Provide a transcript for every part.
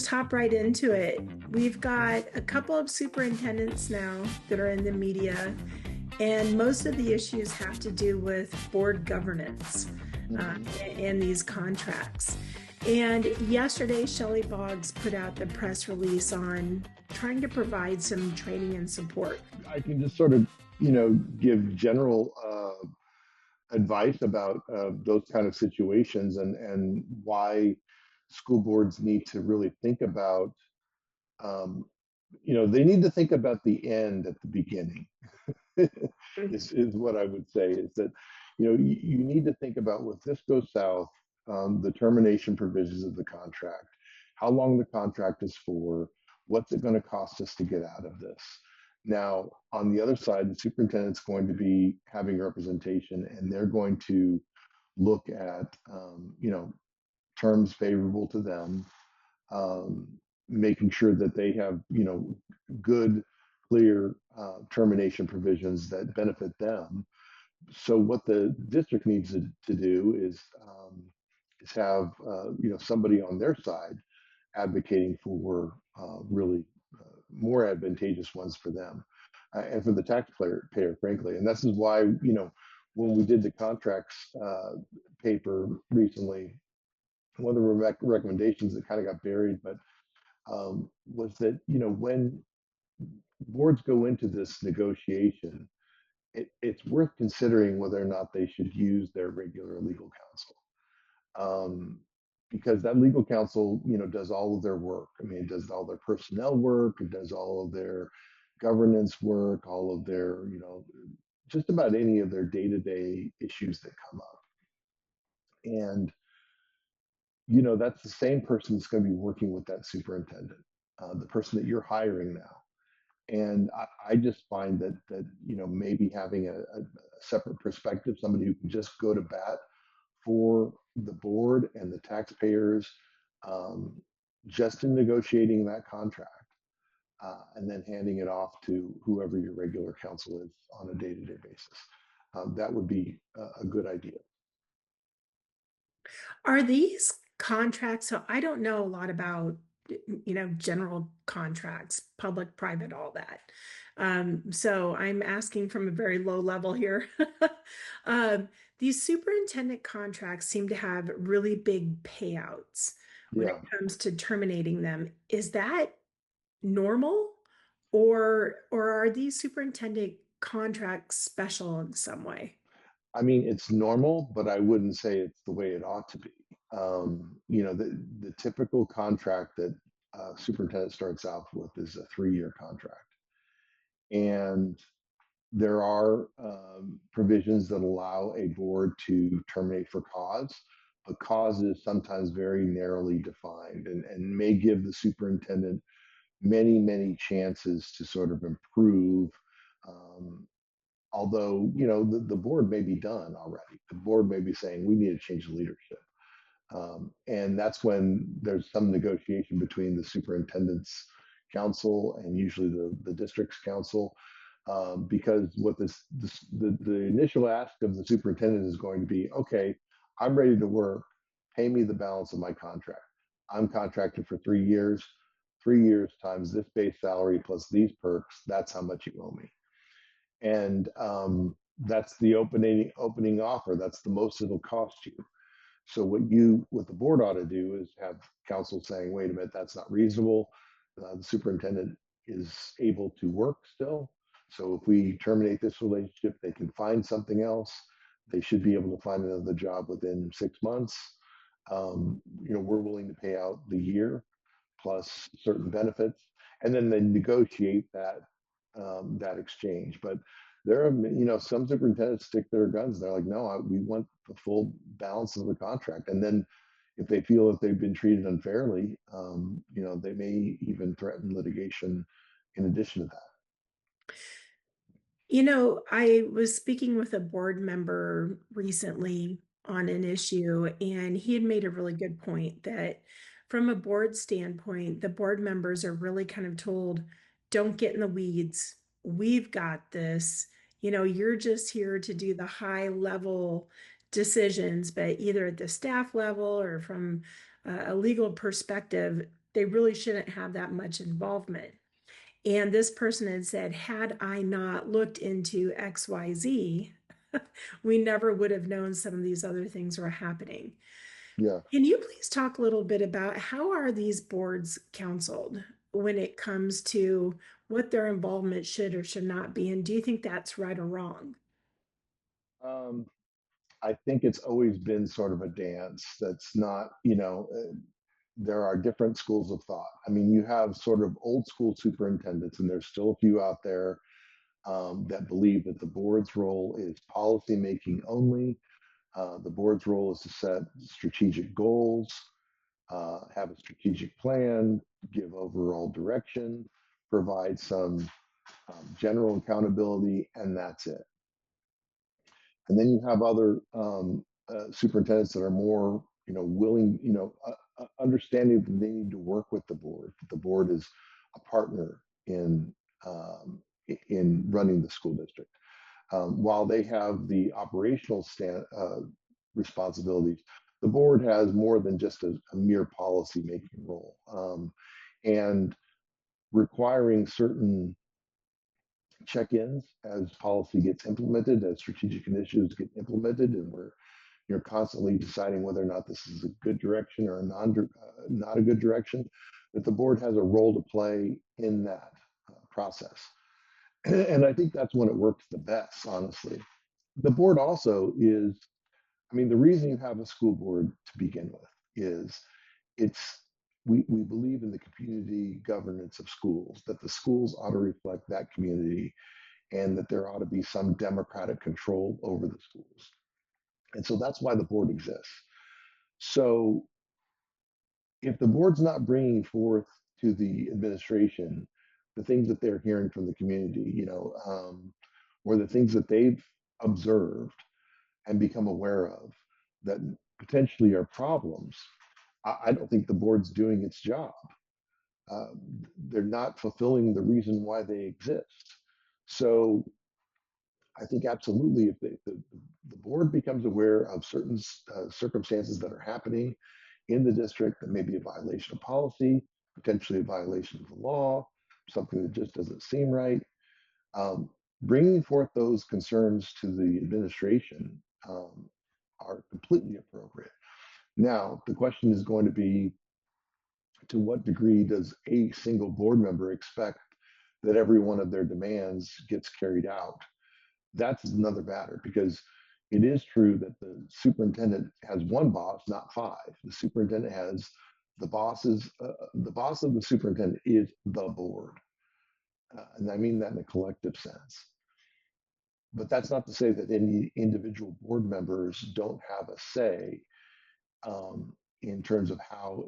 just hop right into it. We've got a couple of superintendents now that are in the media, and most of the issues have to do with board governance and these contracts. And yesterday, Shelli Boggs put out the press release on trying to provide some training and support. I can just sort of, give general advice about those kind of situations and why school boards need to really think about, um, they need to think about the end at the beginning. is what I would say is that, you need to think about if this goes south, the termination provisions of the contract, how long the contract is for, what's it going to cost us to get out of this. Now, on the other side, the superintendent's going to be having representation, and they're going to look at, terms favorable to them, um, making sure that they have, good, clear termination provisions that benefit them. So what the district needs to do is have, somebody on their side advocating for really more advantageous ones for them and for the taxpayer, frankly. And this is why, when we did the contracts paper recently, one of the recommendations that kind of got buried, but was that, when boards go into this negotiation, it's worth considering whether or not they should use their regular legal counsel. Because that legal counsel, does all of their work. I mean, it does all their personnel work, it does all of their governance work, all of their, just about any of their day-to-day issues that come up. And, that's the same person that's going to be working with that superintendent, the person that you're hiring now. And I just find that maybe having a separate perspective, somebody who can just go to bat for the board and the taxpayers, just in negotiating that contract, and then handing it off to whoever your regular counsel is on a day-to-day basis. That would be a good idea. Are these contracts? So I don't know a lot about, general contracts, public, private, all that. So I'm asking from a very low level here. These superintendent contracts seem to have really big payouts when it Yeah. comes to terminating them. Is that normal, or are these superintendent contracts special in some way? I mean, it's normal, but I wouldn't say it's the way it ought to be. The typical contract that superintendent starts out with is a 3-year contract. And there are provisions that allow a board to terminate for cause, but cause is sometimes very narrowly defined and may give the superintendent many, many chances to sort of improve. Although, the board may be done already. The board may be saying, we need to change the leadership. And that's when there's some negotiation between the superintendent's council and usually the district's council, because what the initial ask of the superintendent is going to be, okay, I'm ready to work, pay me the balance of my contract. I'm contracted for 3 years, 3 years times this base salary plus these perks, that's how much you owe me. And that's the opening offer. That's the most it'll cost you. So what the board ought to do is have council saying, wait a minute, that's not reasonable. The superintendent is able to work still. So if we terminate this relationship, they can find something else. They should be able to find another job within 6 months. We're willing to pay out the year plus certain benefits, and then they negotiate that exchange. But there are, some superintendents stick their guns. They're like, no, we want the full balance of the contract. And then if they feel that they've been treated unfairly, they may even threaten litigation in addition to that. I was speaking with a board member recently on an issue, and he had made a really good point that from a board standpoint, the board members are really kind of told, don't get in the weeds. We've got this. You're just here to do the high level decisions, but either at the staff level or from a legal perspective, they really shouldn't have that much involvement. And this person had said, had I not looked into XYZ, we never would have known some of these other things were happening. Yeah. Can you please talk a little bit about how are these boards counseled when it comes to what their involvement should or should not be? And do you think that's right or wrong? Um, I think it's always been sort of a dance that's not, there are different schools of thought. I mean, you have sort of old school superintendents, and there's still a few out there that believe that the board's role is policy making only. The board's role is to set strategic goals, have a strategic plan, give overall direction, provide some general accountability, and that's it. And then you have other superintendents that are more, willing, understanding that they need to work with the board. The board is a partner in running the school district. While they have the operational responsibilities, the board has more than just a mere policy making role, and requiring certain check-ins as policy gets implemented, as strategic initiatives get implemented, and we're constantly deciding whether or not this is a good direction or not a good direction. That the board has a role to play in that process, and I think that's when it works the best. Honestly, the board also is. I mean, the reason you have a school board to begin with is it's we believe in the community governance of schools, that the schools ought to reflect that community and that there ought to be some democratic control over the schools. And so that's why the board exists. So if the board's not bringing forth to the administration the things that they're hearing from the community, or the things that they've observed and become aware of that potentially are problems, I don't think the board's doing its job. Uh, they're not fulfilling the reason why they exist. So I think absolutely, if the board becomes aware of certain circumstances that are happening in the district that may be a violation of policy, potentially a violation of the law, something that just doesn't seem right, um, bringing forth those concerns to the administration are completely appropriate. Now, the question is going to be, to what degree does a single board member expect that every one of their demands gets carried out? That's another matter, because it is true that the superintendent has one boss, not five. The superintendent has the bosses. The boss of the superintendent is the board, and I mean that in a collective sense. But that's not to say that any individual board members don't have a say in terms of how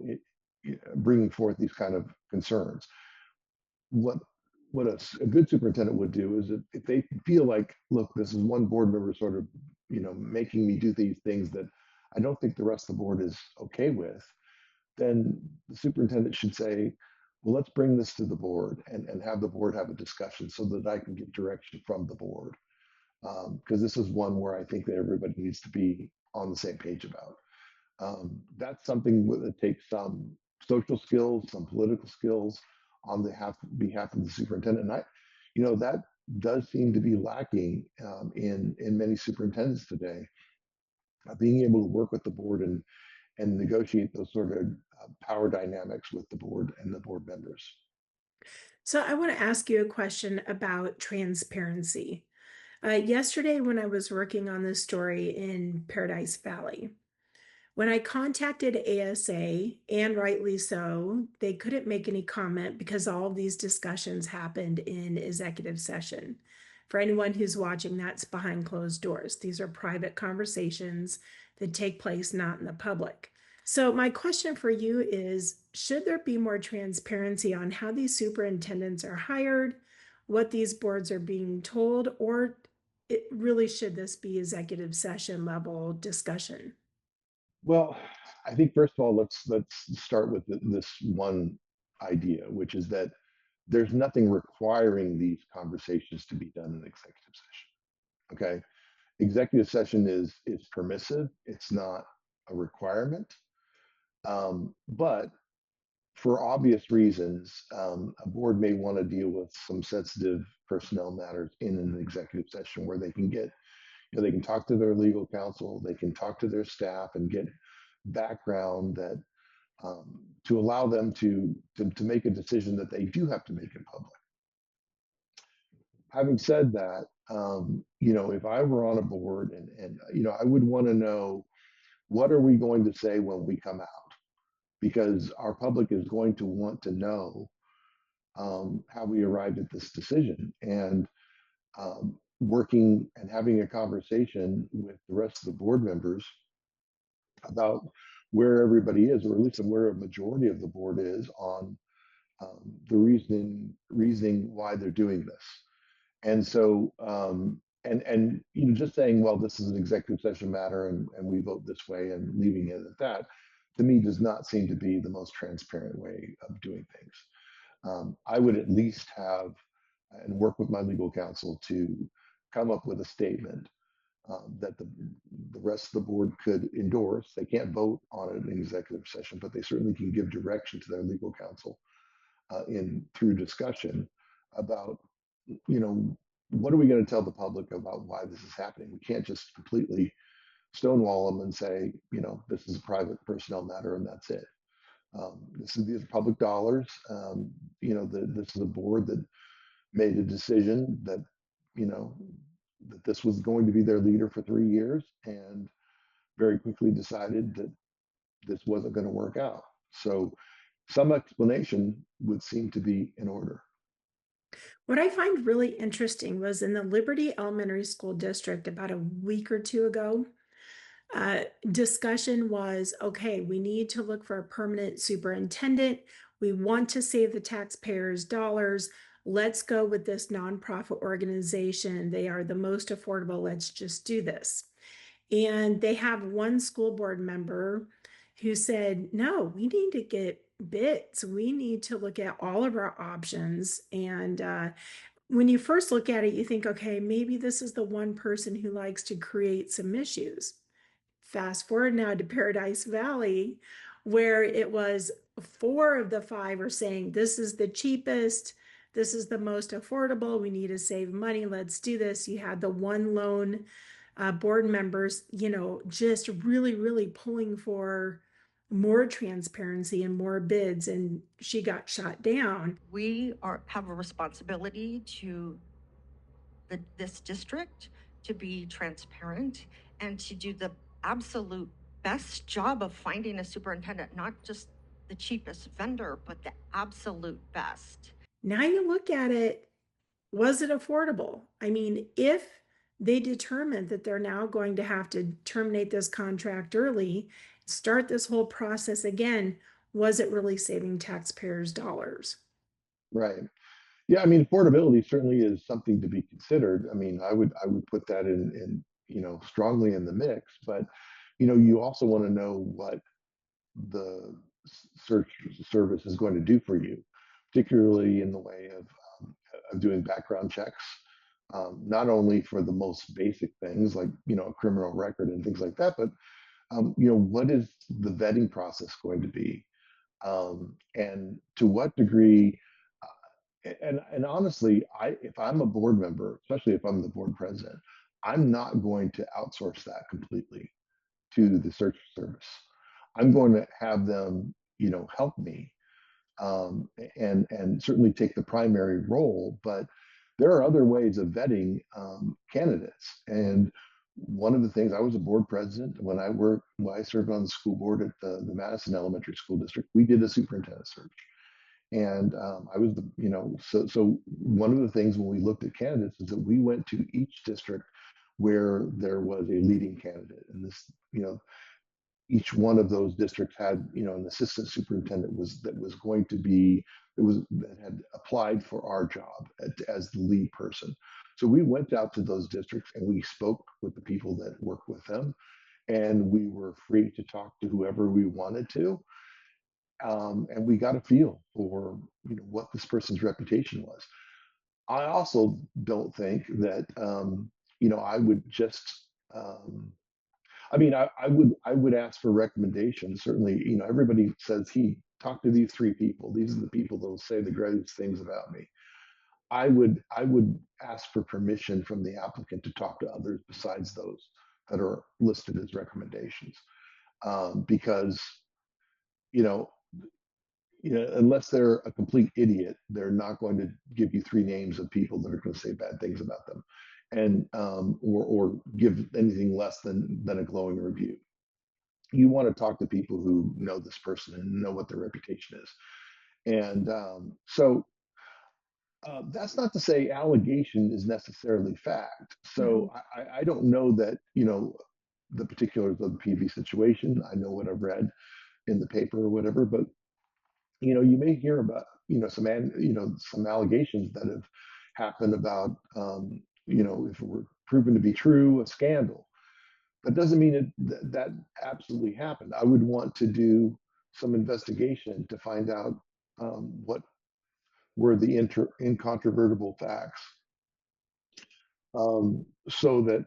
bringing forth these kind of concerns. What a good superintendent would do is, if they feel like, look, this is one board member sort of making me do these things that I don't think the rest of the board is okay with, then the superintendent should say, well, let's bring this to the board and have the board have a discussion so that I can get direction from the board, because this is one where I think that everybody needs to be on the same page about. That's something that takes some social skills, some political skills on behalf of the superintendent. And that does seem to be lacking in many superintendents today, being able to work with the board and negotiate those sort of power dynamics with the board and the board members. So I want to ask you a question about transparency. Yesterday, when I was working on this story in Paradise Valley, when I contacted ASA, and rightly so, they couldn't make any comment because all of these discussions happened in executive session. For anyone who's watching, that's behind closed doors. These are private conversations that take place not in the public. So, my question for you is, should there be more transparency on how these superintendents are hired, what these boards are being told, or really should this be executive session level discussion? Well, I think first of all, let's start with this one idea, which is that there's nothing requiring these conversations to be done in executive session. Okay, executive session is permissive. It's not a requirement. But for obvious reasons, a board may want to deal with some sensitive personnel matters in an executive session where they can get, they can talk to their legal counsel, they can talk to their staff and get background that to allow them to make a decision that they do have to make in public. Having said that, if I were on a board and I would want to know, what are we going to say when we come out? Because our public is going to want to know how we arrived at this decision. And working and having a conversation with the rest of the board members about where everybody is, or at least where a majority of the board is on the reasoning why they're doing this. And so, and just saying, well, this is an executive session matter, and we vote this way, and leaving it at that, to me, does not seem to be the most transparent way of doing things. I would at least have and work with my legal counsel to come up with a statement that the rest of the board could endorse. They can't vote on it in an executive session, but they certainly can give direction to their legal counsel through discussion about, what are we going to tell the public about why this is happening? We can't just completely stonewall them and say, this is a private personnel matter and that's it. These are public dollars. This is a board that made a decision that, that this was going to be their leader for 3 years, and very quickly decided that this wasn't going to work out. So some explanation would seem to be in order. What I find really interesting was in the Liberty Elementary School District about a week or two ago, discussion was, okay, we need to look for a permanent superintendent. We want to save the taxpayers' dollars. Let's go with this nonprofit organization. They are the most affordable. Let's just do this. And they have one school board member who said, no, we need to get bids. We need to look at all of our options. And when you first look at it, you think, okay, maybe this is the one person who likes to create some issues. Fast forward now to Paradise Valley, where it was 4 of the 5 are saying, this is the cheapest, this is the most affordable, we need to save money, let's do this. You had the one lone board members, just really, really pulling for more transparency and more bids, and she got shot down. We have a responsibility to this district to be transparent and to do the absolute best job of finding a superintendent, not just the cheapest vendor, but the absolute best. Now you look at it, was it affordable? I mean, if they determined that they're now going to have to terminate this contract early, start this whole process again, was it really saving taxpayers' dollars? Right. Yeah, I mean, affordability certainly is something to be considered. I mean, I would put that in strongly in the mix, but you also want to know what the search service is going to do for you, particularly in the way of doing background checks, not only for the most basic things like a criminal record and things like that, but what is the vetting process going to be, and to what degree. And honestly, if I'm a board member, especially if I'm the board president, I'm not going to outsource that completely to the search service. I'm going to have them, help me, and certainly take the primary role. But there are other ways of vetting candidates. And one of the things, I was a board president when I served on the school board at the Madison Elementary School District. We did a superintendent search. And I was so one of the things when we looked at candidates is that we went to each district where there was a leading candidate. And this, each one of those districts had, an assistant superintendent that had applied for our job as the lead person. So we went out to those districts and we spoke with the people that worked with them, and we were free to talk to whoever we wanted to. And we got a feel for what this person's reputation was. I also don't think that I would just I mean, I would ask for recommendations. Certainly, you know, everybody says he talked to these three people. These are the people that will say the greatest things about me. I would ask for permission from the applicant to talk to others besides those that are listed as recommendations, because you know, unless they're a complete idiot, they're not going to give you three names of people that are going to say bad things about them, and or give anything less than a glowing review. You want to talk to people who know this person and know what their reputation is, and that's not to say allegation is necessarily fact. So I don't know that, you know, the particulars of the PV situation. I know what I've read in the paper or whatever, but you know, you may hear about, you know, some allegations that have happened about, you know, if it were proven to be true, a scandal. That doesn't mean that absolutely happened. I would want to do some investigation to find out what were the incontrovertible facts, so that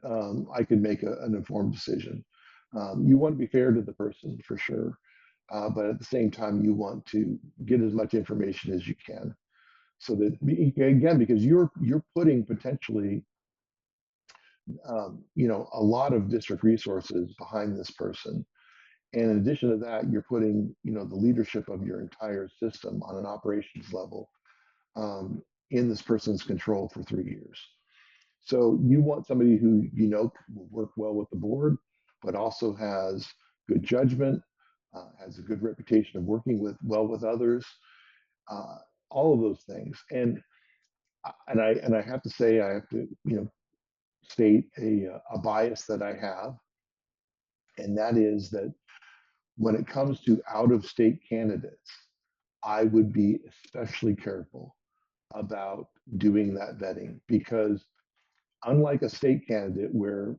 I could make an informed decision. You want to be fair to the person for sure, but at the same time, you want to get as much information as you can, so that again, because you're putting potentially, you know, a lot of district resources behind this person. And in addition to that, you're putting, you know, the leadership of your entire system on an operations level, in this person's control for 3 years. So you want somebody who you know will work well with the board, but also has good judgment, has a good reputation of working with others, uh, all of those things. And I have to say, I have to, you know, state a bias that I have, and that is that when it comes to out of state candidates, I would be especially careful about doing that vetting, because unlike a state candidate where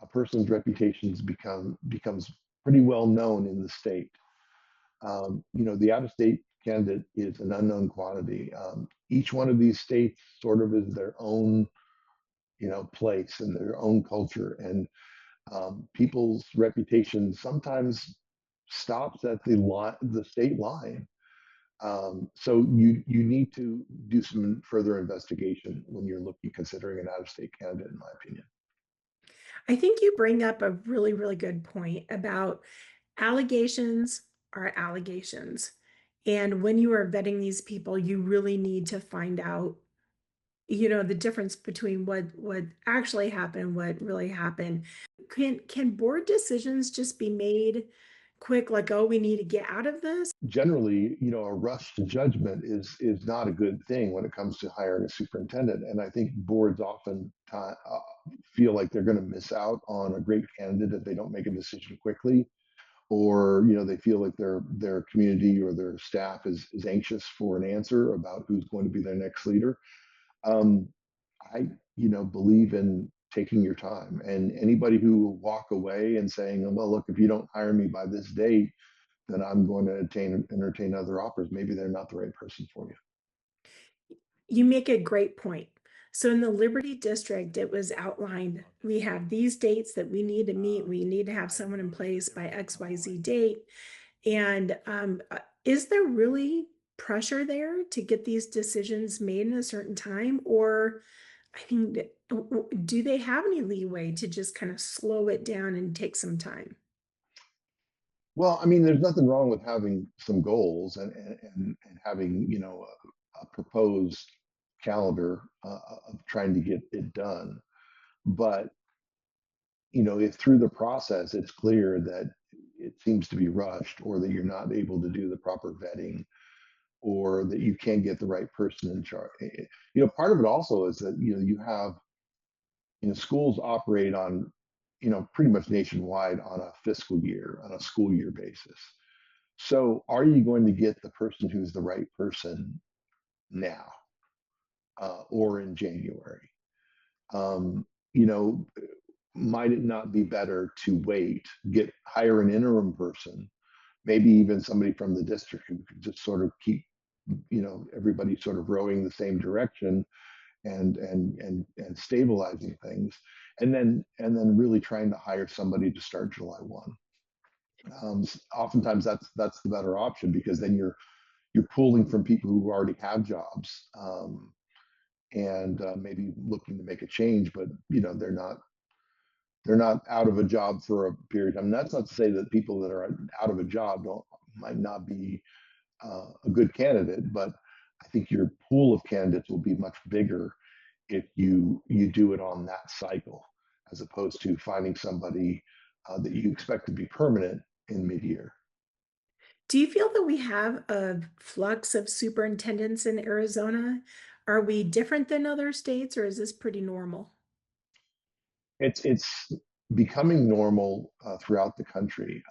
a person's reputations becomes pretty well known in the state, you know, the out of state candidate is an unknown quantity. Each one of these states sort of is their own, you know, place and their own culture, and people's reputation sometimes stops at the state line. So you need to do some further investigation when you're considering an out-of-state candidate, in my opinion. I think you bring up a really, really good point about allegations are allegations. And when you are vetting these people, you really need to find out, you know, the difference between what actually happened, what really happened. Can board decisions just be made quick, like, oh, we need to get out of this? Generally, you know, a rush to judgment is not a good thing when it comes to hiring a superintendent. And I think boards often feel like they're going to miss out on a great candidate if they don't make a decision quickly, or you know, they feel like their community or their staff is anxious for an answer about who's going to be their next leader. Um, I, you know, believe in taking your time, and anybody who will walk away and saying, well, look, if you don't hire me by this date, then I'm going to entertain other offers. Maybe they're not the right person for you. You make a great point. So in the Liberty District, it was outlined, we have these dates that we need to meet. We need to have someone in place by XYZ date. And is there really pressure there to get these decisions made in a certain time? Or, I mean, do they have any leeway to just kind of slow it down and take some time? Well, I mean, there's nothing wrong with having some goals and having, you know, a proposed calendar of trying to get it done. But, you know, if through the process it's clear that it seems to be rushed, or that you're not able to do the proper vetting, or that you can't get the right person in charge. You know, part of it also is that, you know, you have, you know, schools operate on, you know, pretty much nationwide on a fiscal year, on a school year basis. So are you going to get the person who's the right person now, or in January? You know, might it not be better to wait, hire an interim person, maybe even somebody from the district who could just sort of keep, you know, everybody sort of rowing the same direction, and stabilizing things, and then really trying to hire somebody to start July 1. Oftentimes that's the better option, because then you're pulling from people who already have jobs, and maybe looking to make a change, but they're not out of a job for a period. I mean, that's not to say that people that are out of a job might not be a good candidate, but I think your pool of candidates will be much bigger if you do it on that cycle, as opposed to finding somebody that you expect to be permanent in mid-year. Do you feel that we have a flux of superintendents in Arizona? Are we different than other states, or is this pretty normal? It's becoming normal throughout the country,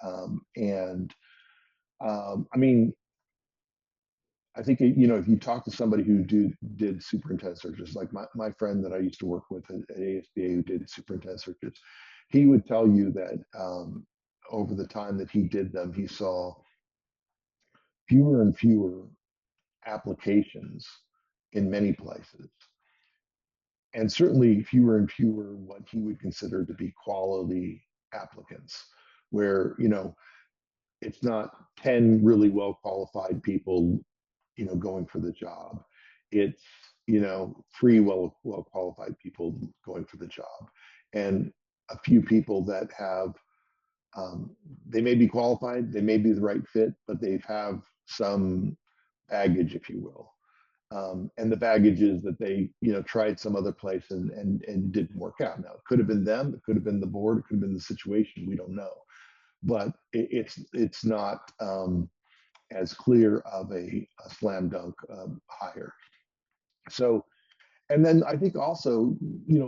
and I mean, I think if you talk to somebody who did superintendent searches, like my friend that I used to work with at ASBA who did superintendent searches, he would tell you that over the time that he did them, he saw fewer and fewer applications in many places, and certainly fewer and fewer what he would consider to be quality applicants, where it's not 10 really well qualified people going for the job. It's three well qualified people going for the job, and a few people that have they may be qualified, they may be the right fit, but they have some baggage, if you will. And the baggage is that they tried some other place and didn't work out. Now it could have been them, it could have been the board, it could have been the situation, we don't know, but it's not as clear of a slam dunk hire. So, and then I think also,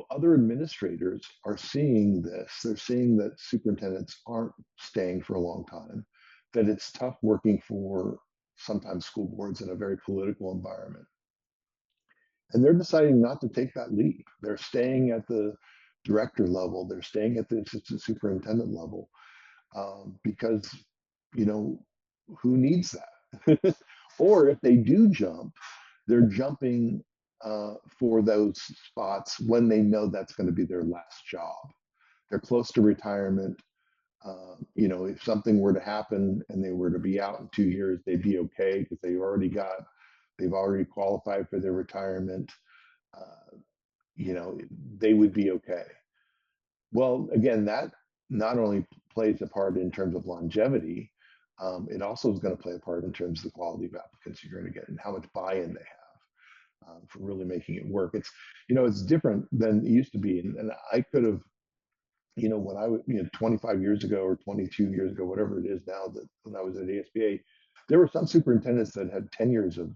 other administrators are seeing this. They're seeing that superintendents aren't staying for a long time, that it's tough working for sometimes school boards in a very political environment. And they're deciding not to take that leap. They're staying at the director level, they're staying at the assistant superintendent level, because, who needs that? Or if they do jump, they're jumping for those spots when they know that's going to be their last job. They're close to retirement. If something were to happen and they were to be out in 2 years, they'd be okay because they've already qualified for their retirement. They would be okay. Well, again, that not only plays a part in terms of longevity, it also is going to play a part in terms of the quality of applicants you're going to get and how much buy-in they have for really making it work. It's different than it used to be, and I could have, when I was 25 years ago or 22 years ago, whatever it is now, that when I was at ASBA, there were some superintendents that had tenures of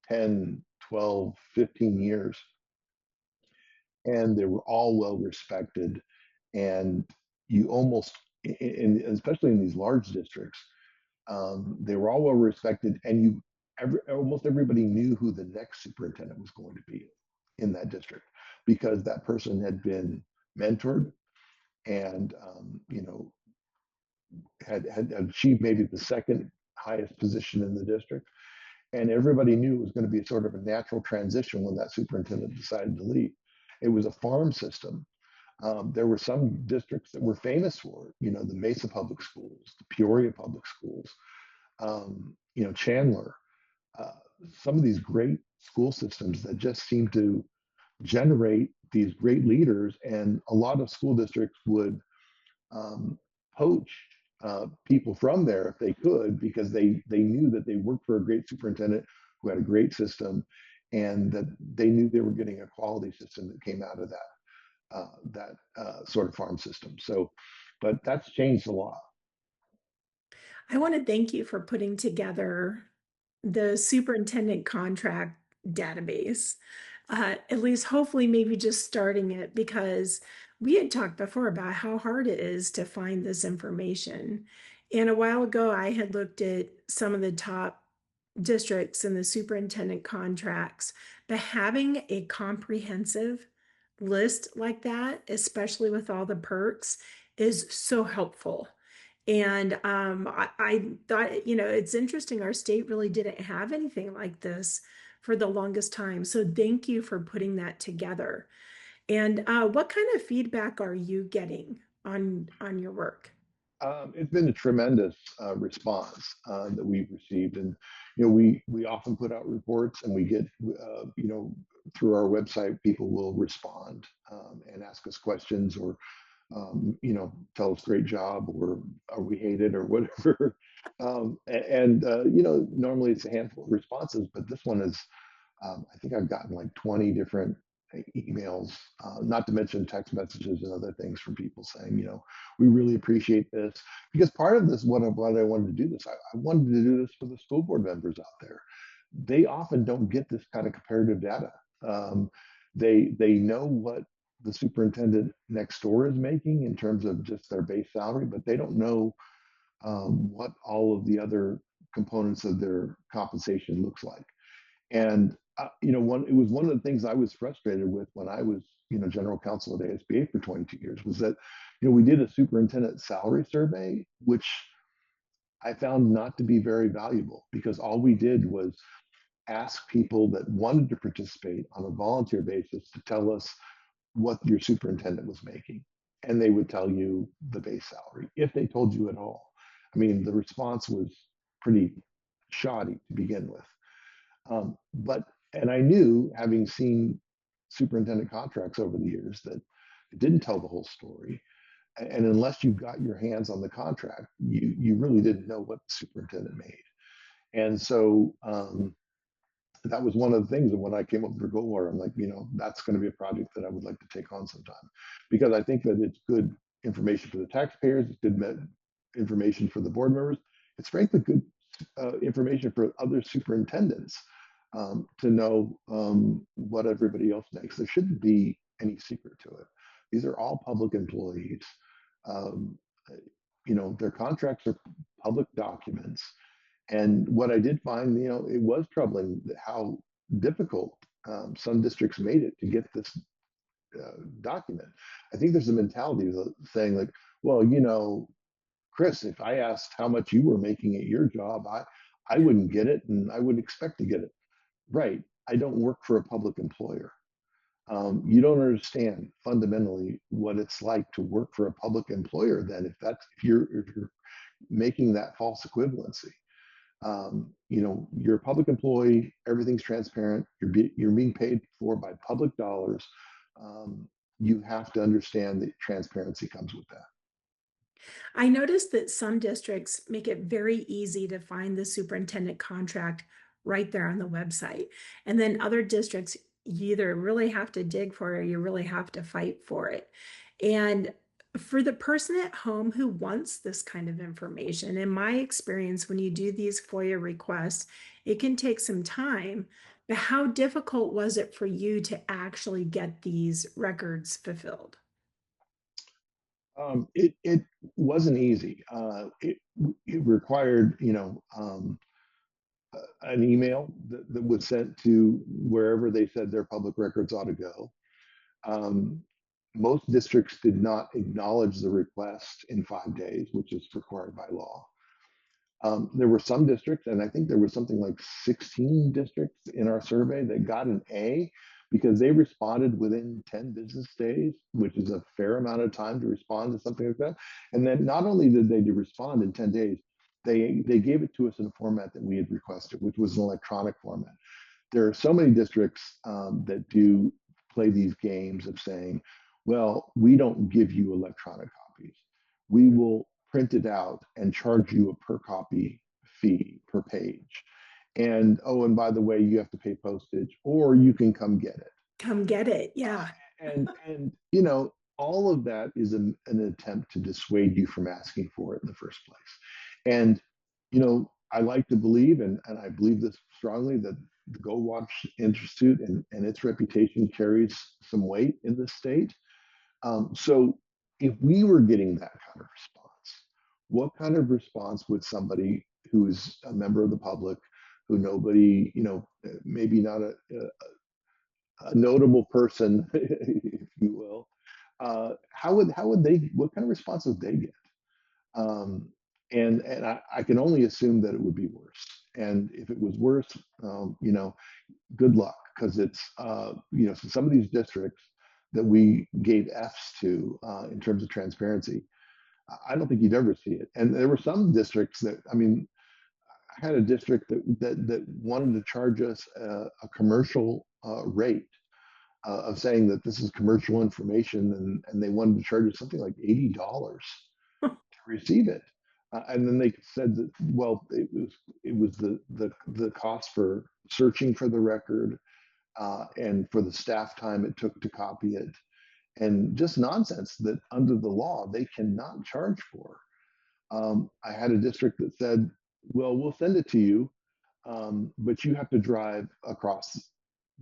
10, 12, 15 years, and they were all well respected, and you almost, especially in these large districts, they were all well respected, and almost everybody knew who the next superintendent was going to be in that district, because that person had been mentored and had achieved maybe the second highest position in the district, and everybody knew it was going to be sort of a natural transition when that superintendent decided to leave. It was a farm system. There were some districts that were famous for it, the Mesa Public Schools, the Peoria Public Schools, Chandler, some of these great school systems that just seem to generate these great leaders. And a lot of school districts would poach people from there if they could, because they knew that they worked for a great superintendent who had a great system, and that they knew they were getting a quality system that came out of that sort of farm system. So, but that's changed a lot. I want to thank you for putting together the superintendent contract database. At least hopefully maybe just starting it, because we had talked before about how hard it is to find this information. And a while ago, I had looked at some of the top districts and the superintendent contracts, but having a comprehensive list like that, especially with all the perks, is so helpful. And I thought, it's interesting. Our state really didn't have anything like this for the longest time. So thank you for putting that together. And what kind of feedback are you getting on your work? It's been a tremendous response that we've received, and we often put out reports, and we get through our website, people will respond and ask us questions, or tell us great job, or we hate it, or whatever. Normally it's a handful of responses, but this one is, I think I've gotten like 20 different emails, not to mention text messages and other things from people saying, we really appreciate this. Because part of this, what I wanted to do this, I wanted to do this for the school board members out there. They often don't get this kind of comparative data. They know what the superintendent next door is making in terms of just their base salary, but they don't know what all of the other components of their compensation looks like. And it was one of the things I was frustrated with when I was, general counsel at ASBA for 22 years, was that, we did a superintendent salary survey, which I found not to be very valuable, because all we did was ask people that wanted to participate on a volunteer basis to tell us what your superintendent was making. And they would tell you the base salary, if they told you at all. I mean, the response was pretty shoddy to begin with. And I knew, having seen superintendent contracts over the years, that it didn't tell the whole story. And unless you got your hands on the contract, you really didn't know what the superintendent made. And so that was one of the things that when I came up for Goldwater, I'm like, that's going to be a project that I would like to take on sometime, because I think that it's good information for the taxpayers, it's good information for the board members, it's frankly good information for other superintendents to know what everybody else makes. There shouldn't be any secret to it. These are all public employees. Their contracts are public documents. And what I did find, it was troubling how difficult some districts made it to get this document. I think there's a mentality of saying like, well, Chris, if I asked how much you were making at your job, I wouldn't get it, and I wouldn't expect to get it. Right. I don't work for a public employer. You don't understand fundamentally what it's like to work for a public employer. Then, if you're making that false equivalency, you're a public employee. Everything's transparent. You're being paid for by public dollars. You have to understand that transparency comes with that. I noticed that some districts make it very easy to find the superintendent contract right there on the website. And then other districts, you either really have to dig for it or you really have to fight for it. And for the person at home who wants this kind of information, in my experience, when you do these FOIA requests, it can take some time. But how difficult was it for you to actually get these records fulfilled? It wasn't easy. It required, an email that was sent to wherever they said their public records ought to go. Most districts did not acknowledge the request in 5 days, which is required by law. There were some districts, and I think there was something like 16 districts in our survey that got an A, because they responded within 10 business days, which is a fair amount of time to respond to something like that. And then not only did they respond in 10 days, they gave it to us in a format that we had requested, which was an electronic format. There are so many districts that do play these games of saying, well, we don't give you electronic copies. We will print it out and charge you a per copy fee per page. And and by the way, you have to pay postage, or you can come get it. Come get it. Yeah. And all of that is an attempt to dissuade you from asking for it in the first place. And I like to believe, and I believe this strongly, that the Goldwater Institute and its reputation carries some weight in the state. So if we were getting that kind of response, what kind of response would somebody who is a member of the public, who nobody, maybe not a notable person, if you will, how would they, what kind of response would they get? And I can only assume that it would be worse. And if it was worse, good luck, because it's, so some of these districts that we gave Fs to in terms of transparency, I don't think you'd ever see it. And there were some districts that, I mean, I had a district that wanted to charge us a commercial rate of saying that this is commercial information, and they wanted to charge us something like $80 to receive it. And then they said that, well, it was the cost for searching for the record and for the staff time it took to copy it, and just nonsense that under the law they cannot charge for. I had a district that said, well, we'll send it to you, but you have to drive across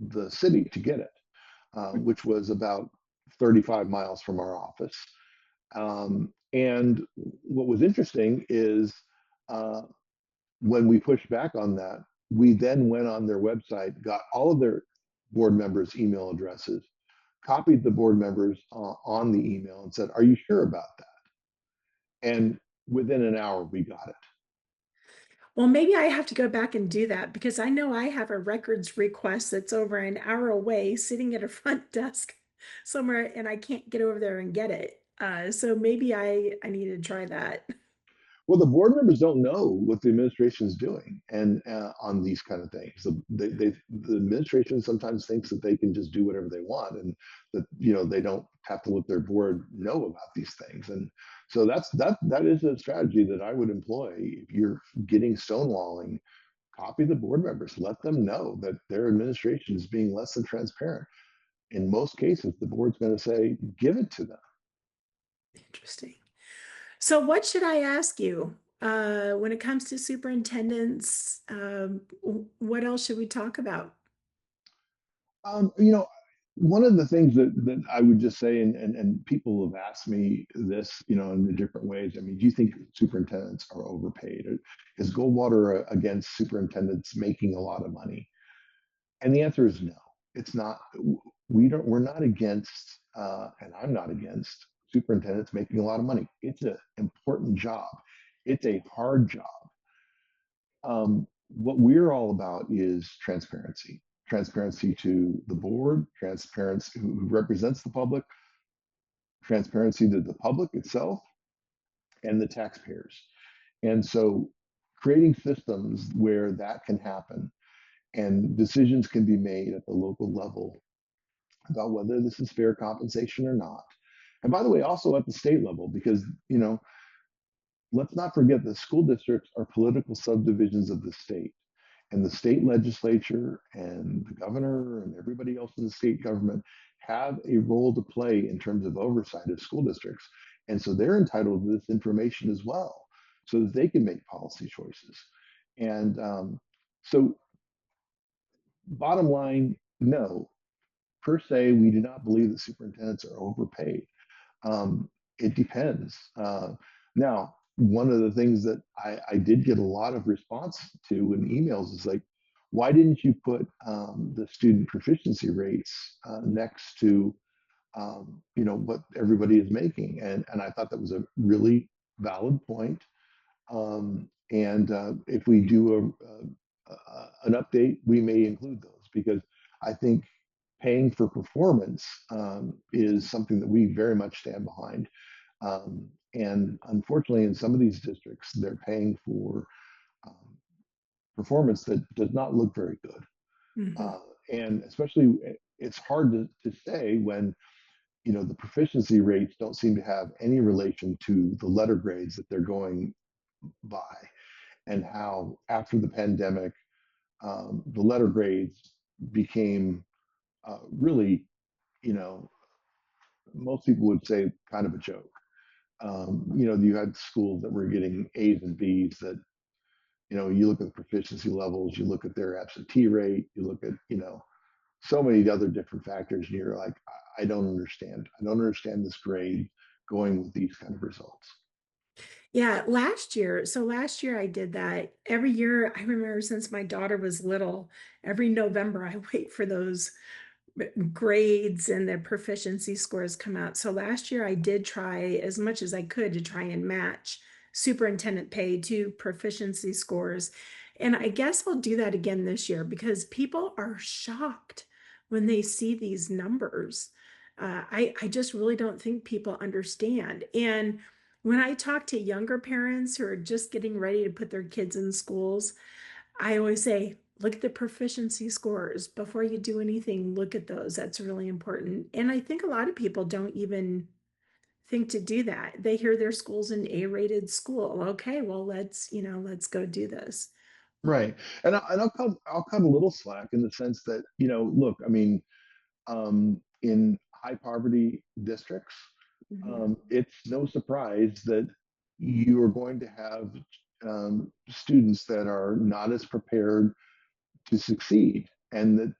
the city to get it, which was about 35 miles from our office. And what was interesting is when we pushed back on that, we then went on their website, got all of their board members' email addresses, copied the board members on the email and said, are you sure about that? And within an hour, we got it. Well, maybe I have to go back and do that, because I know I have a records request that's over an hour away sitting at a front desk somewhere, and I can't get over there and get it. So maybe I need to try that. Well, the board members don't know what the administration is doing, and on these kind of things, the administration sometimes thinks that they can just do whatever they want, and that they don't have to let their board know about these things. And so that is a strategy that I would employ if you're getting stonewalling. Copy the board members, let them know that their administration is being less than transparent. In most cases, the board's going to say, give it to them. Interesting. So, what should I ask you when it comes to superintendents? What else should we talk about? Um, you know, One of the things that I would just say, and people have asked me this, in the different ways. I mean, do you think superintendents are overpaid? Is Goldwater against superintendents making a lot of money? And the answer is no. It's not. We're not against, and I'm not against superintendents making a lot of money. It's an important job. It's a hard job. What we're all about is transparency to the board, transparency who represents the public, transparency to the public itself, and the taxpayers. And so creating systems where that can happen and decisions can be made at the local level about whether this is fair compensation or not. And by the way, also at the state level, because, let's not forget that school districts are political subdivisions of the state. And the state legislature and the governor and everybody else in the state government have a role to play in terms of oversight of school districts. And so they're entitled to this information as well, so that they can make policy choices. And so, bottom line, no, per se, we do not believe that superintendents are overpaid. It depends. Now, one of the things that I did get a lot of response to in emails is like, why didn't you put the student proficiency rates next to what everybody is making? And I thought that was a really valid point. And if we do an update, we may include those, because I think paying for performance is something that we very much stand behind. And unfortunately, in some of these districts, they're paying for performance that does not look very good. Mm-hmm. And especially, it's hard to say when the proficiency rates don't seem to have any relation to the letter grades that they're going by, and how after the pandemic, the letter grades became really, most people would say kind of a joke. You had schools that were getting A's and B's that, you look at the proficiency levels, you look at their absentee rate, you look at, so many other different factors, and you're like, I don't understand. I don't understand this grade going with these kind of results. Yeah, last year. So last year I did that. Every year, I remember since my daughter was little, every November I wait for those grades and the proficiency scores come out. So last year I did try as much as I could to try and match superintendent pay to proficiency scores. And I guess I'll do that again this year because people are shocked when they see these numbers. I just really don't think people understand. And when I talk to younger parents who are just getting ready to put their kids in schools, I always say, look at the proficiency scores before you do anything. Look at those. That's really important. And I think a lot of people don't even think to do that. They hear their school's an A-rated school. Okay, well, let's go do this. Right. And I'll cut a little slack in the sense that, look, I mean, in high poverty districts, Mhm. it's no surprise that you are going to have students that are not as prepared to succeed, and that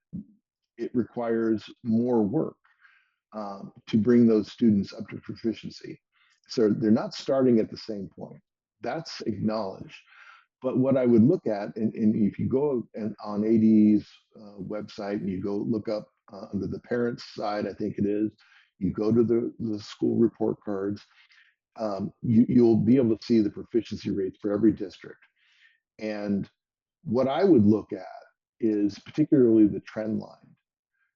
it requires more work to bring those students up to proficiency. So they're not starting at the same point. That's acknowledged. But what I would look at, and if you go on AD's website and you go look up under the parents side, I think it is, you go to the school report cards, you'll be able to see the proficiency rates for every district. And what I would look at is particularly the trend line.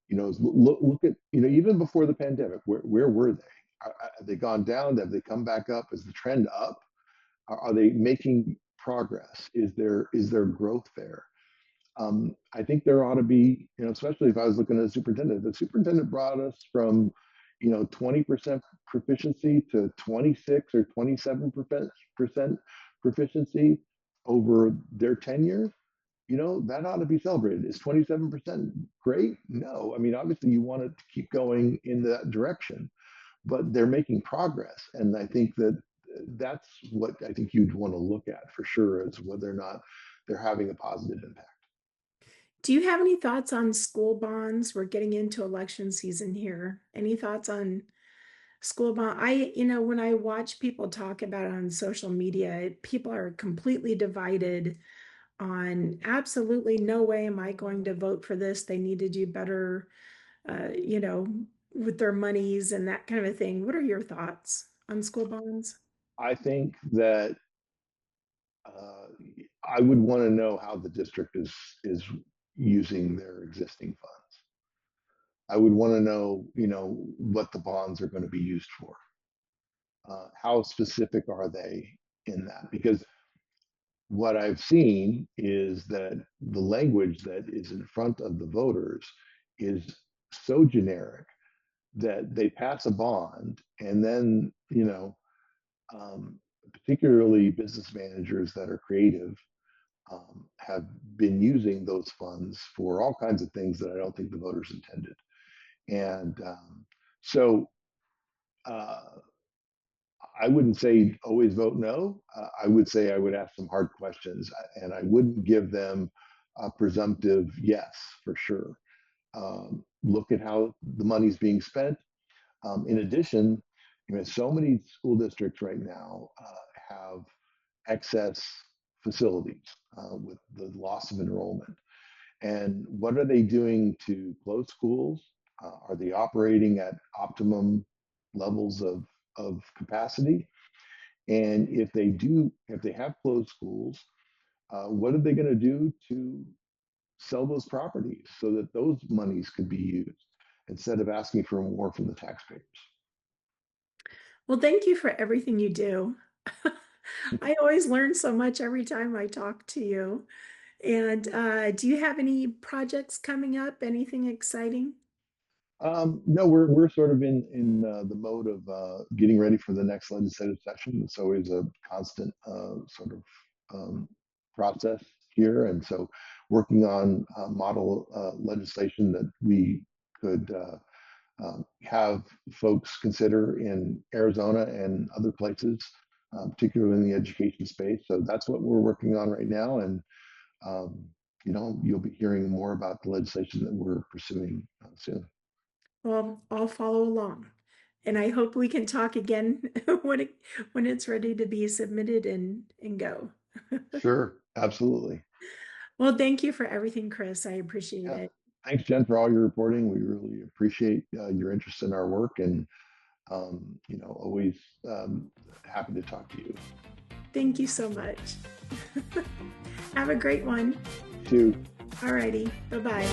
Look at, even before the pandemic, where were they? Have they gone down? Have they come back up? Is the trend up? Are they making progress? Is there growth there? I think there ought to be, especially if I was looking at a superintendent. The superintendent brought us from, 20% proficiency to 26 or 27% proficiency over their tenure. That ought to be celebrated. Is 27% great? No. I mean, obviously you want it to keep going in that direction, but they're making progress. And I think that's what I think you'd want to look at for sure, is whether or not they're having a positive impact. Do you have any thoughts on school bonds? We're getting into election season here. Any thoughts on school bond? When I watch people talk about it on social media, people are completely divided on absolutely no way am I going to vote for this. They need to do better, uh, you know, with their monies and that kind of a thing. What are your thoughts on school bonds? I think that uh, I would want to know how the district is using their existing funds. I would want to know, what the bonds are going to be used for. How specific are they in that? Because what I've seen is that the language that is in front of the voters is so generic that they pass a bond, and then, particularly business managers that are creative, have been using those funds for all kinds of things that I don't think the voters intended. And so uh, I wouldn't say always vote no. I would say I would ask some hard questions, and I wouldn't give them a presumptive yes for sure. Look at how the money's being spent. In addition, so many school districts right now have excess facilities with the loss of enrollment. And what are they doing to close schools? Are they operating at optimum levels of capacity? And if they have closed schools, what are they going to do to sell those properties so that those monies could be used instead of asking for more from the taxpayers? Well, thank you for everything you do. I always learn so much every time I talk to you. And do you have any projects coming up? Anything exciting? No, we're sort of in the mode of getting ready for the next legislative session. It's always a constant sort of process here, and so working on model legislation that we could have folks consider in Arizona and other places, particularly in the education space. So that's what we're working on right now, and um, you'll be hearing more about the legislation that we're pursuing soon. Well, I'll follow along. And I hope we can talk again when it's ready to be submitted and go. Sure, absolutely. Well, thank you for everything, Chris. I appreciate Yeah. it. Thanks, Jen, for all your reporting. We really appreciate your interest in our work, and always happy to talk to you. Thank you so much. Have a great one. Shoot. All righty. Bye-bye.